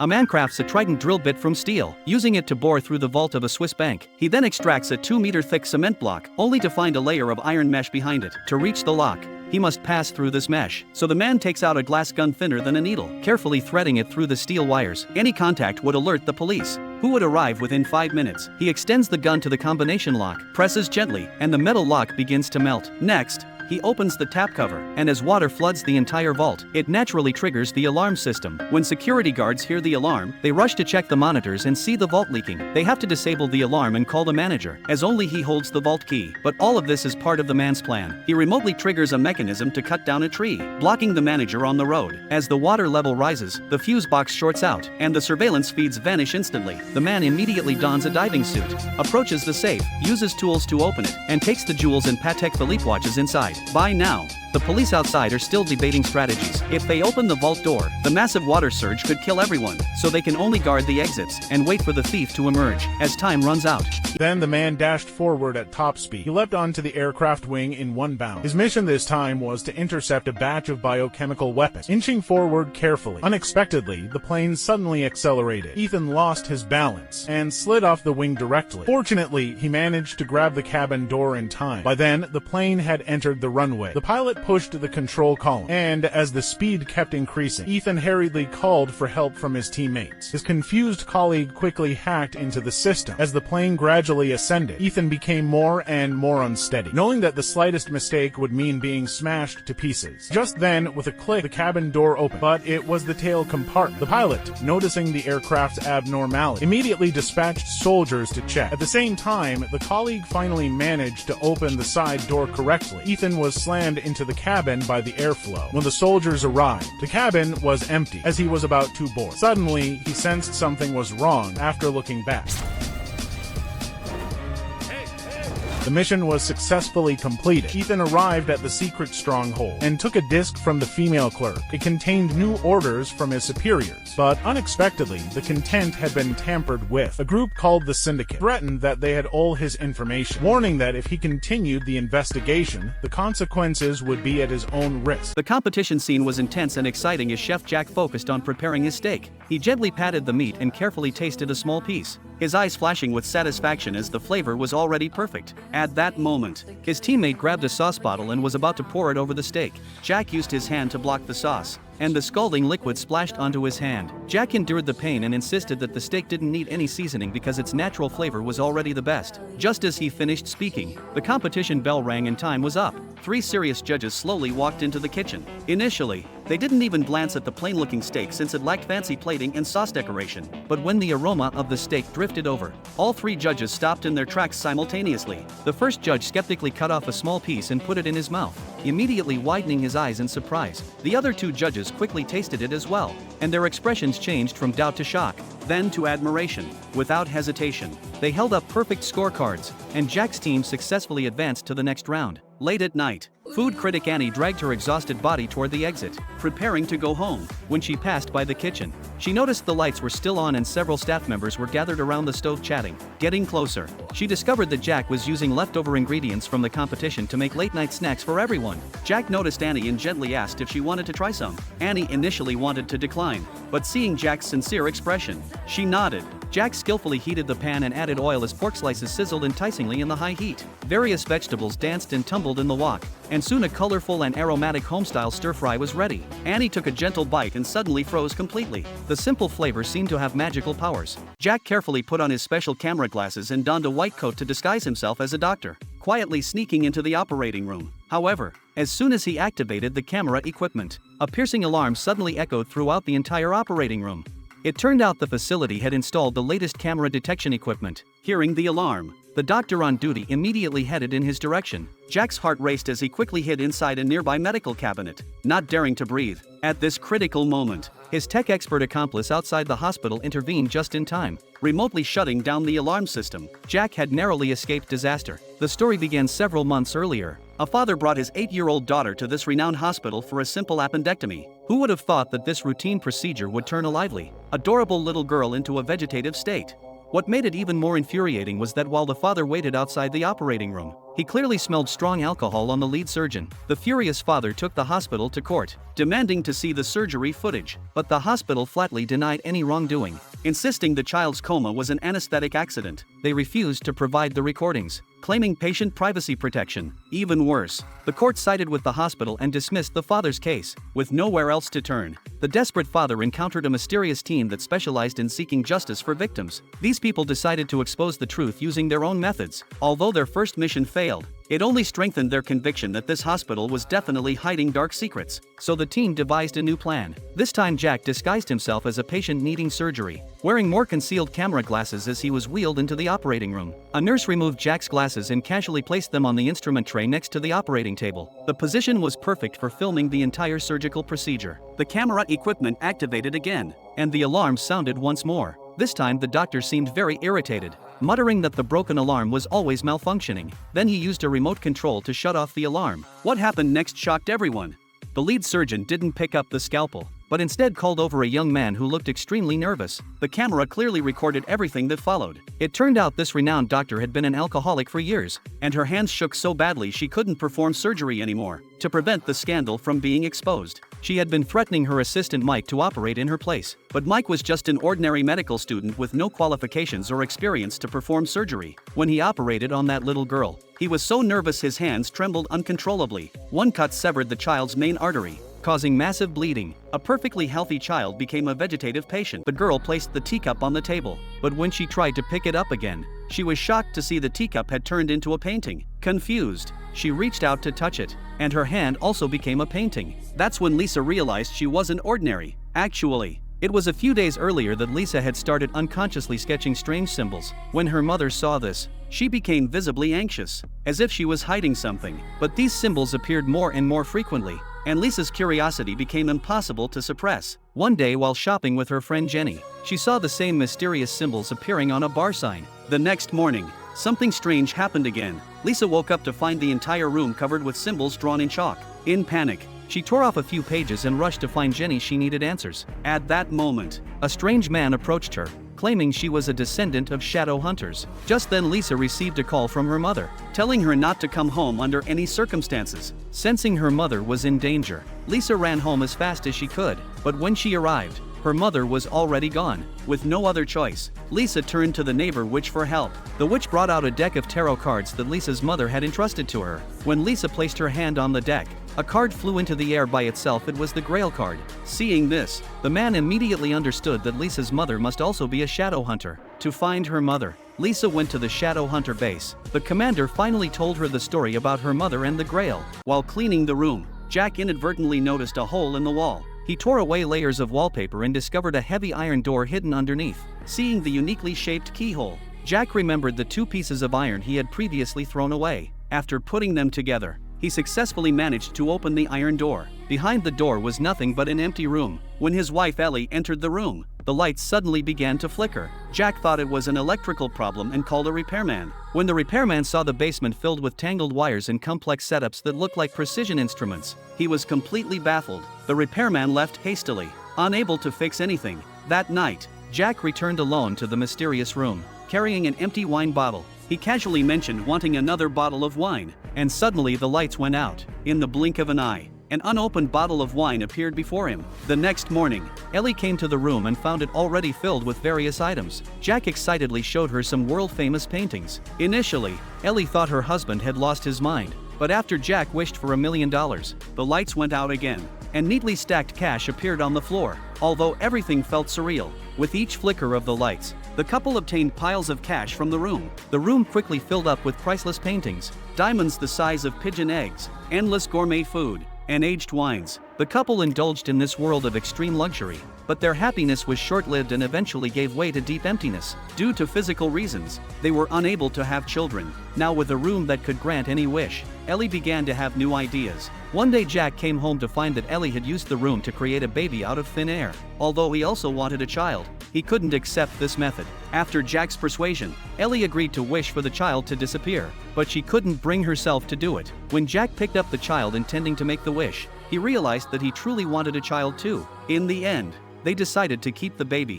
A man crafts a trident drill bit from steel, using it to bore through the vault of a Swiss bank. He then extracts a 2-meter-thick cement block, only to find a layer of iron mesh behind it. To reach the lock, he must pass through this mesh. So the man takes out a glass gun thinner than a needle, carefully threading it through the steel wires. Any contact would alert the police, who would arrive within 5 minutes. He extends the gun to the combination lock, presses gently, and the metal lock begins to melt. Next, he opens the tap cover, and as water floods the entire vault, it naturally triggers the alarm system. When security guards hear the alarm, they rush to check the monitors and see the vault leaking. They have to disable the alarm and call the manager, as only he holds the vault key. But all of this is part of the man's plan. He remotely triggers a mechanism to cut down a tree, blocking the manager on the road. As the water level rises, the fuse box shorts out, and the surveillance feeds vanish instantly. The man immediately dons a diving suit, approaches the safe, uses tools to open it, and takes the jewels and Patek Philippe watches inside. By now, the police outside are still debating strategies. If they open the vault door, the massive water surge could kill everyone, so they can only guard the exits and wait for the thief to emerge as time runs out. Then the man dashed forward at top speed. He leapt onto the aircraft wing in one bound. His mission this time was to intercept a batch of biochemical weapons. Inching forward carefully, unexpectedly, the plane suddenly accelerated. Ethan lost his balance and slid off the wing directly. Fortunately, he managed to grab the cabin door in time. By then, the plane had entered the runway. The pilot pushed the control column, and as the speed kept increasing, Ethan hurriedly called for help from his teammates. His confused colleague quickly hacked into the system. As the plane gradually ascended, Ethan became more and more unsteady, knowing that the slightest mistake would mean being smashed to pieces. Just then, with a click, the cabin door opened, but it was the tail compartment. The pilot, noticing the aircraft's abnormality, immediately dispatched soldiers to check. At the same time, the colleague finally managed to open the side door correctly. Ethan was slammed into the cabin by the airflow. When the soldiers arrived, the cabin was empty, as he was about to board. Suddenly, he sensed something was wrong after looking back. The mission was successfully completed. Ethan arrived at the secret stronghold and took a disc from the female clerk. It contained new orders from his superiors, but unexpectedly, the content had been tampered with. A group called the Syndicate threatened that they had all his information, warning that if he continued the investigation, the consequences would be at his own risk. The competition scene was intense and exciting as Chef Jack focused on preparing his steak. He gently patted the meat and carefully tasted a small piece, his eyes flashing with satisfaction as the flavor was already perfect. At that moment, his teammate grabbed a sauce bottle and was about to pour it over the steak. Jack used his hand to block the sauce, and the scalding liquid splashed onto his hand. Jack endured the pain and insisted that the steak didn't need any seasoning because its natural flavor was already the best. Just as he finished speaking, the competition bell rang and time was up. 3 serious judges slowly walked into the kitchen. Initially, they didn't even glance at the plain-looking steak since it lacked fancy plating and sauce decoration. But when the aroma of the steak drifted over, all 3 judges stopped in their tracks simultaneously. The first judge skeptically cut off a small piece and put it in his mouth, immediately widening his eyes in surprise. The other 2 judges quickly tasted it as well, and their expressions changed from doubt to shock, then to admiration. Without hesitation, they held up perfect scorecards, and Jack's team successfully advanced to the next round. Late at night, food critic Annie dragged her exhausted body toward the exit, preparing to go home. When she passed by the kitchen, she noticed the lights were still on and several staff members were gathered around the stove chatting. Getting closer, she discovered that Jack was using leftover ingredients from the competition to make late-night snacks for everyone. Jack noticed Annie and gently asked if she wanted to try some. Annie initially wanted to decline, but seeing Jack's sincere expression, she nodded. Jack skillfully heated the pan and added oil as pork slices sizzled enticingly in the high heat. Various vegetables danced and tumbled in the wok, and soon a colorful and aromatic home-style stir-fry was ready. Annie took a gentle bite and suddenly froze completely. The simple flavor seemed to have magical powers. Jack carefully put on his special camera glasses and donned a white coat to disguise himself as a doctor, quietly sneaking into the operating room. However, as soon as he activated the camera equipment, a piercing alarm suddenly echoed throughout the entire operating room. It turned out the facility had installed the latest camera detection equipment. Hearing the alarm, the doctor on duty immediately headed in his direction. Jack's heart raced as he quickly hid inside a nearby medical cabinet, not daring to breathe. At this critical moment, his tech expert accomplice outside the hospital intervened just in time, remotely shutting down the alarm system. Jack had narrowly escaped disaster. The story began several months earlier. A father brought his 8-year-old daughter to this renowned hospital for a simple appendectomy. Who would have thought that this routine procedure would turn a lively, adorable little girl into a vegetative state? What made it even more infuriating was that while the father waited outside the operating room, He clearly smelled strong alcohol on the lead surgeon. The furious father took the hospital to court, demanding to see the surgery footage, but the hospital flatly denied any wrongdoing, insisting the child's coma was an anesthetic accident. They refused to provide the recordings, claiming patient privacy protection. Even worse, the court sided with the hospital and dismissed the father's case. With nowhere else to turn, the desperate father encountered a mysterious team that specialized in seeking justice for victims. These people decided to expose the truth using their own methods. Although their first mission failed, it only strengthened their conviction that this hospital was definitely hiding dark secrets. So the team devised a new plan. This time Jack disguised himself as a patient needing surgery, wearing more concealed camera glasses as he was wheeled into the operating room. A nurse removed Jack's glasses and casually placed them on the instrument tray next to the operating table. The position was perfect for filming the entire surgical procedure. The camera equipment activated again, and the alarm sounded once more. This time the doctor seemed very irritated, muttering that the broken alarm was always malfunctioning. Then he used a remote control to shut off the alarm. What happened next shocked everyone. The lead surgeon didn't pick up the scalpel, but instead called over a young man who looked extremely nervous. The camera clearly recorded everything that followed. It turned out this renowned doctor had been an alcoholic for years, and her hands shook so badly she couldn't perform surgery anymore. To prevent the scandal from being exposed, she had been threatening her assistant Mike to operate in her place. But Mike was just an ordinary medical student with no qualifications or experience to perform surgery. When he operated on that little girl, he was so nervous his hands trembled uncontrollably. One cut severed the child's main artery, causing massive bleeding. A perfectly healthy child became a vegetative patient. The girl placed the teacup on the table, but when she tried to pick it up again, she was shocked to see the teacup had turned into a painting. Confused, she reached out to touch it, and her hand also became a painting. That's when Lisa realized she wasn't ordinary. Actually, it was a few days earlier that Lisa had started unconsciously sketching strange symbols. When her mother saw this, she became visibly anxious, as if she was hiding something. But these symbols appeared more and more frequently, and Lisa's curiosity became impossible to suppress. One day while shopping with her friend Jenny, she saw the same mysterious symbols appearing on a bar sign. The next morning, something strange happened again. Lisa woke up to find the entire room covered with symbols drawn in chalk. In panic, she tore off a few pages and rushed to find Jenny. She needed answers. At that moment, a strange man approached her, claiming she was a descendant of shadow hunters. Just then Lisa received a call from her mother, telling her not to come home under any circumstances. Sensing her mother was in danger, Lisa ran home as fast as she could, but when she arrived, her mother was already gone. With no other choice, Lisa turned to the neighbor witch for help. The witch brought out a deck of tarot cards that Lisa's mother had entrusted to her. When Lisa placed her hand on the deck, a card flew into the air by itself. It was the Grail card. Seeing this, the man immediately understood that Lisa's mother must also be a shadow hunter. To find her mother, Lisa went to the shadow hunter base. The commander finally told her the story about her mother and the Grail. While cleaning the room, Jack inadvertently noticed a hole in the wall. He tore away layers of wallpaper and discovered a heavy iron door hidden underneath. Seeing the uniquely shaped keyhole, Jack remembered the two pieces of iron he had previously thrown away. After putting them together, he successfully managed to open the iron door. Behind the door was nothing but an empty room. When his wife Ellie entered the room, the lights suddenly began to flicker. Jack thought it was an electrical problem and called a repairman. When the repairman saw the basement filled with tangled wires and complex setups that looked like precision instruments, he was completely baffled. The repairman left hastily, unable to fix anything. That night, Jack returned alone to the mysterious room, carrying an empty wine bottle. He casually mentioned wanting another bottle of wine, and suddenly the lights went out. In the blink of an eye, an unopened bottle of wine appeared before him. The next morning, Ellie came to the room and found it already filled with various items. Jack excitedly showed her some world-famous paintings. Initially, Ellie thought her husband had lost his mind, but after Jack wished for $1 million, the lights went out again, and neatly stacked cash appeared on the floor. Although everything felt surreal, with each flicker of the lights, the couple obtained piles of cash from the room. The room quickly filled up with priceless paintings, diamonds the size of pigeon eggs, endless gourmet food, and aged wines. The couple indulged in this world of extreme luxury, but their happiness was short-lived and eventually gave way to deep emptiness. Due to physical reasons, they were unable to have children. Now with a room that could grant any wish, Ellie began to have new ideas. One day Jack came home to find that Ellie had used the room to create a baby out of thin air. Although he also wanted a child, he couldn't accept this method. After Jack's persuasion, Ellie agreed to wish for the child to disappear, but she couldn't bring herself to do it. When Jack picked up the child intending to make the wish, he realized that he truly wanted a child too. In the end, they decided to keep the baby.